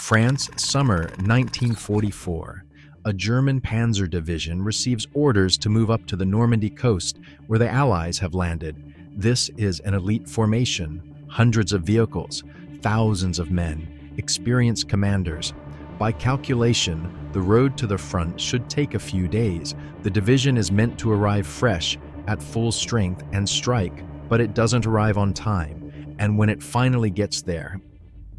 France, summer 1944. A German Panzer division receives orders to move up to the Normandy coast, where the Allies have landed. This is an elite formation, hundreds of vehicles, thousands of men, experienced commanders. By calculation, the road to the front should take a few days. The division is meant to arrive fresh, at full strength, and strike, but it doesn't arrive on time. And when it finally gets there,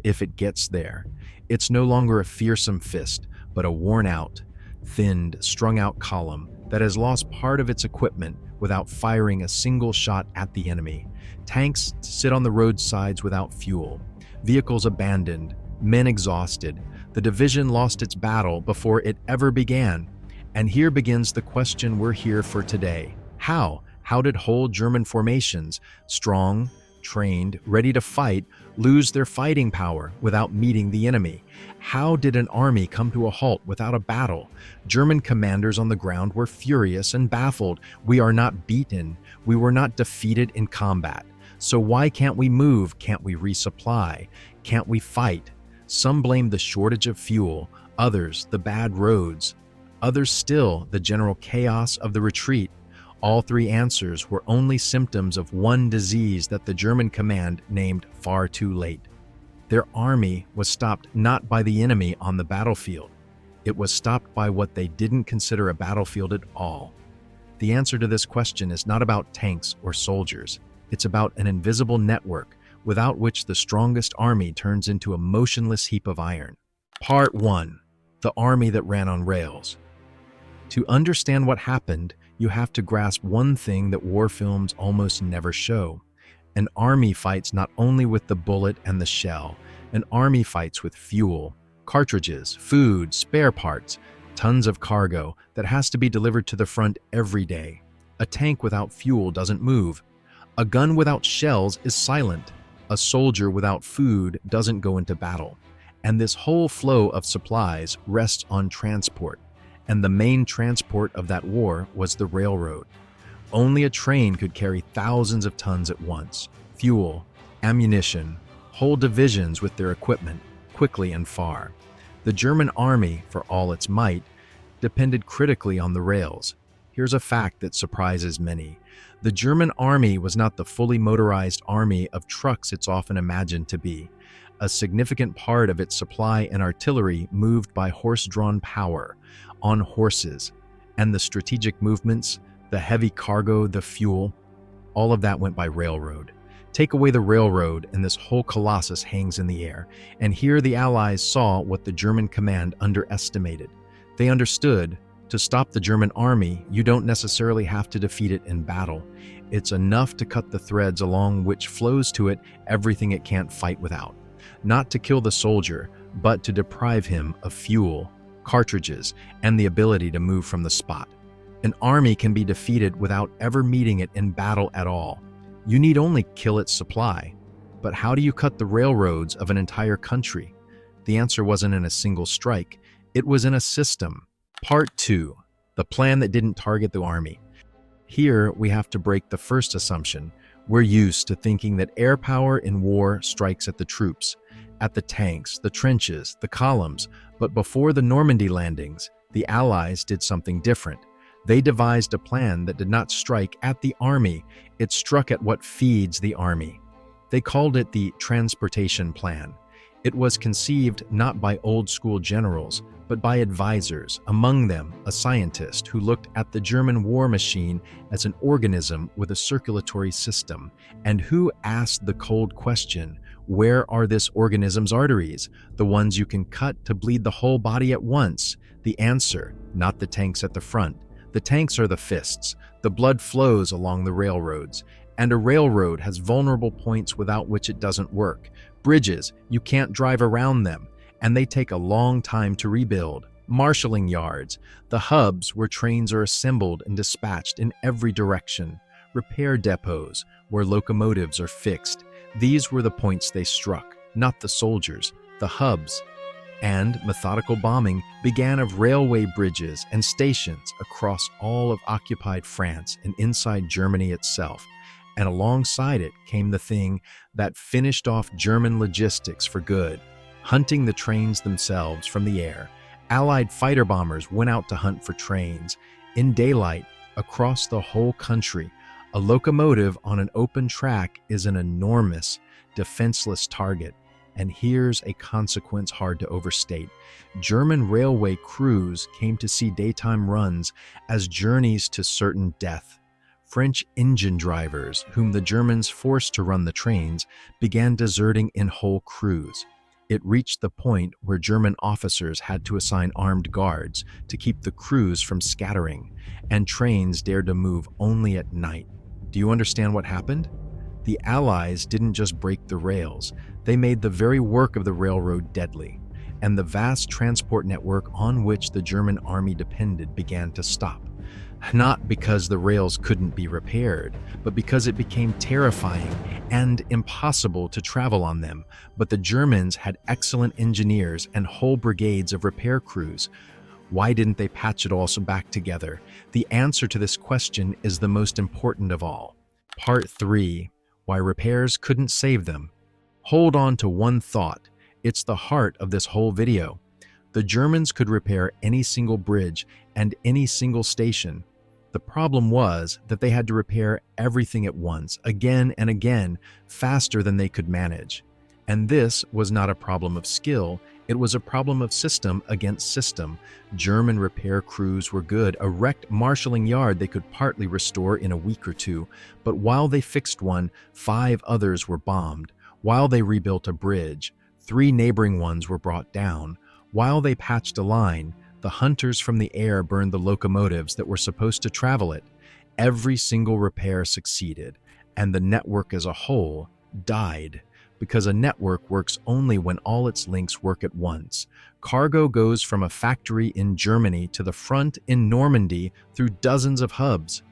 if it gets there, it's no longer a fearsome fist, but a worn-out, thinned, strung-out column that has lost part of its equipment without firing a single shot at the enemy. Tanks sit on the roadsides without fuel, vehicles abandoned, men exhausted. The division lost its battle before it ever began. And here begins the question we're here for today. How? How did whole German formations, strong, trained, ready to fight, lose their fighting power without meeting the enemy? How did an army come to a halt without a battle? German commanders on the ground were furious and baffled. We are not beaten. We were not defeated in combat. So why can't we move? Can't we resupply? Can't we fight? Some blame the shortage of fuel, others the bad roads, others still the general chaos of the retreat. All three answers were only symptoms of one disease that the German command named far too late. Their army was stopped not by the enemy on the battlefield. It was stopped by what they didn't consider a battlefield at all. The answer to this question is not about tanks or soldiers. It's about an invisible network without which the strongest army turns into a motionless heap of iron. Part 1. The army that ran on rails. To understand what happened, you have to grasp one thing that war films almost never show. An army fights not only with the bullet and the shell. An army fights with fuel, cartridges, food, spare parts, tons of cargo that has to be delivered to the front every day. A tank without fuel doesn't move. A gun without shells is silent. A soldier without food doesn't go into battle. And this whole flow of supplies rests on transport. And the main transport of that war was the railroad. Only a train could carry thousands of tons at once. Fuel, ammunition, whole divisions with their equipment, quickly and far. The German army, for all its might, depended critically on the rails. Here's a fact that surprises many. The German army was not the fully motorized army of trucks it's often imagined to be. A significant part of its supply and artillery moved by horse-drawn power, on horses, and the strategic movements, the heavy cargo, the fuel, all of that went by railroad. Take away the railroad and this whole colossus hangs in the air. And here the Allies saw what the German command underestimated. They understood, to stop the German army, you don't necessarily have to defeat it in battle. It's enough to cut the threads along which flows to it everything it can't fight without. Not to kill the soldier, but to deprive him of fuel, cartridges, and the ability to move from the spot. An army can be defeated without ever meeting it in battle at all. You need only kill its supply. But how do you cut the railroads of an entire country? The answer wasn't in a single strike. It was in a system. Part 2. The plan that didn't target the army. Here, we have to break the first assumption. We're used to thinking that air power in war strikes at the troops, at the tanks, the trenches, the columns. But before the Normandy landings, the Allies did something different. They devised a plan that did not strike at the army. It struck at what feeds the army. They called it the transportation plan. It was conceived not by old-school generals, but by advisors, among them a scientist who looked at the German war machine as an organism with a circulatory system, and who asked the cold question, where are this organism's arteries, the ones you can cut to bleed the whole body at once? The answer, not the tanks at the front. The tanks are the fists. The blood flows along the railroads, and a railroad has vulnerable points without which it doesn't work. Bridges, you can't drive around them, and they take a long time to rebuild. Marshalling yards, the hubs where trains are assembled and dispatched in every direction. Repair depots, where locomotives are fixed. These were the points they struck, not the soldiers, the hubs. And methodical bombing began of railway bridges and stations across all of occupied France and inside Germany itself. And alongside it came the thing that finished off German logistics for good, hunting the trains themselves from the air. Allied fighter bombers went out to hunt for trains. In daylight, across the whole country, a locomotive on an open track is an enormous, defenseless target. And here's a consequence hard to overstate. German railway crews came to see daytime runs as journeys to certain death. French engine drivers, whom the Germans forced to run the trains, began deserting in whole crews. It reached the point where German officers had to assign armed guards to keep the crews from scattering, and trains dared to move only at night. Do you understand what happened? The Allies didn't just break the rails, they made the very work of the railroad deadly, and the vast transport network on which the German army depended began to stop. Not because the rails couldn't be repaired, but because it became terrifying and impossible to travel on them. But the Germans had excellent engineers and whole brigades of repair crews. Why didn't they patch it all back together? The answer to this question is the most important of all. Part 3. Why repairs couldn't save them. Hold on to one thought. It's the heart of this whole video. The Germans could repair any single bridge and any single station. The problem was that they had to repair everything at once, again and again, faster than they could manage. And this was not a problem of skill, it was a problem of system against system. German repair crews were good. A wrecked marshalling yard they could partly restore in a week or two, but while they fixed one, 5 others were bombed. While they rebuilt a bridge, 3 neighboring ones were brought down. While they patched a line, the hunters from the air burned the locomotives that were supposed to travel it. Every single repair succeeded, and the network as a whole died. Because a network works only when all its links work at once. Cargo goes from a factory in Germany to the front in Normandy through dozens of hubs.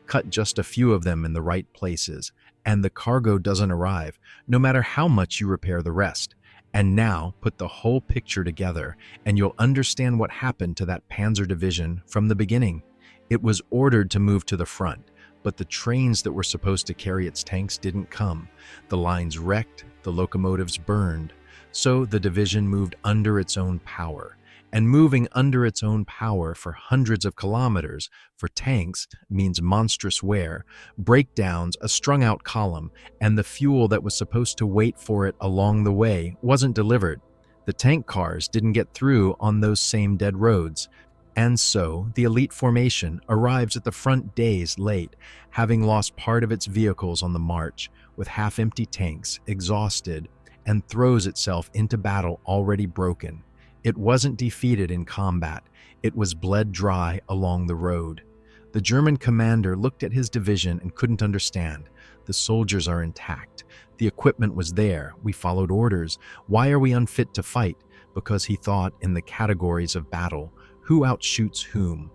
Cut just a few of them in the right places, and the cargo doesn't arrive, no matter how much you repair the rest. And now, put the whole picture together, and you'll understand what happened to that Panzer division from the beginning. It was ordered to move to the front, but the trains that were supposed to carry its tanks didn't come. The lines wrecked, the locomotives burned. So the division moved under its own power. And moving under its own power for hundreds of kilometers for tanks means monstrous wear, breakdowns, a strung-out column, and the fuel that was supposed to wait for it along the way wasn't delivered. The tank cars didn't get through on those same dead roads. And so, the elite formation arrives at the front days late, having lost part of its vehicles on the march, with half-empty tanks, exhausted, and throws itself into battle already broken. It wasn't defeated in combat, it was bled dry along the road. The German commander looked at his division and couldn't understand. The soldiers are intact. The equipment was there. We followed orders. Why are we unfit to fight? Because he thought in the categories of battle. Who outshoots whom?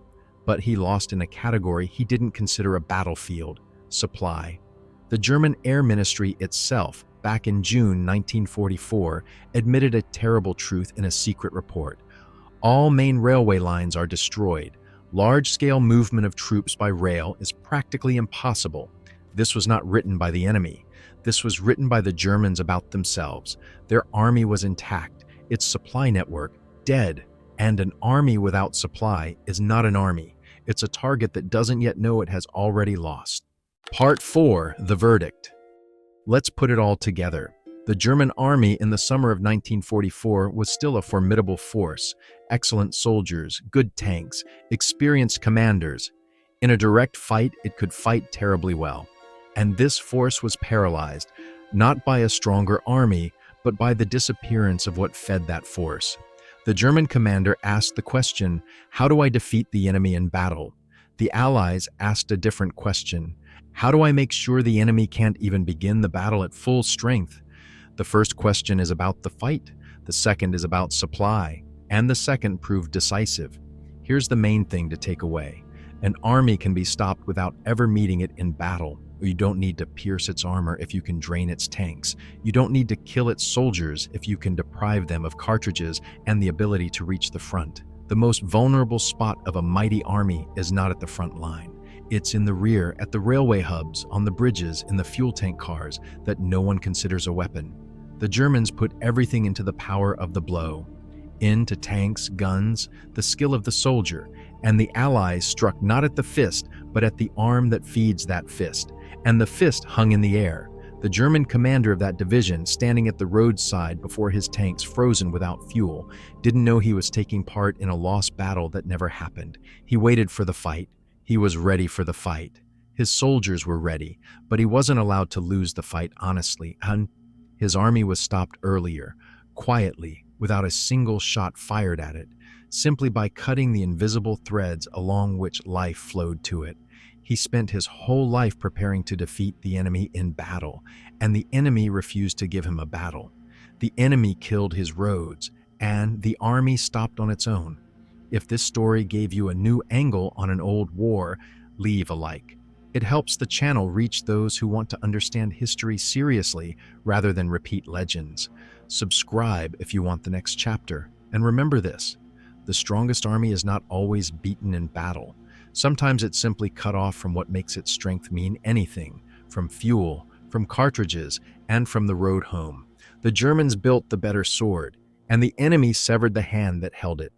But he lost in a category he didn't consider a battlefield: supply. The German Air Ministry itself, back in June 1944, admitted a terrible truth in a secret report. All main railway lines are destroyed. Large-scale movement of troops by rail is practically impossible. This was not written by the enemy. This was written by the Germans about themselves. Their army was intact, its supply network dead. And an army without supply is not an army. It's a target that doesn't yet know it has already lost. Part 4. The verdict. Let's put it all together. The German army in the summer of 1944 was still a formidable force. Excellent soldiers, good tanks, experienced commanders. In a direct fight, it could fight terribly well. And this force was paralyzed, not by a stronger army, but by the disappearance of what fed that force. The German commander asked the question, how do I defeat the enemy in battle? The Allies asked a different question. How do I make sure the enemy can't even begin the battle at full strength? The first question is about the fight. The second is about supply. And the second proved decisive. Here's the main thing to take away. An army can be stopped without ever meeting it in battle. You don't need to pierce its armor if you can drain its tanks. You don't need to kill its soldiers if you can deprive them of cartridges and the ability to reach the front. The most vulnerable spot of a mighty army is not at the front line. It's in the rear, at the railway hubs, on the bridges, in the fuel tank cars that no one considers a weapon. The Germans put everything into the power of the blow, into tanks, guns, the skill of the soldier, and the Allies struck not at the fist, but at the arm that feeds that fist, and the fist hung in the air. The German commander of that division, standing at the roadside before his tanks frozen without fuel, didn't know he was taking part in a lost battle that never happened. He waited for the fight. He was ready for the fight. His soldiers were ready, but he wasn't allowed to lose the fight honestly, and his army was stopped earlier, quietly, without a single shot fired at it, simply by cutting the invisible threads along which life flowed to it. He spent his whole life preparing to defeat the enemy in battle, and the enemy refused to give him a battle. The enemy killed his roads, and the army stopped on its own. If this story gave you a new angle on an old war, leave a like. It helps the channel reach those who want to understand history seriously rather than repeat legends. Subscribe if you want the next chapter. And remember this, the strongest army is not always beaten in battle. Sometimes it's simply cut off from what makes its strength mean anything, from fuel, from cartridges, and from the road home. The Germans built the better sword, and the enemy severed the hand that held it.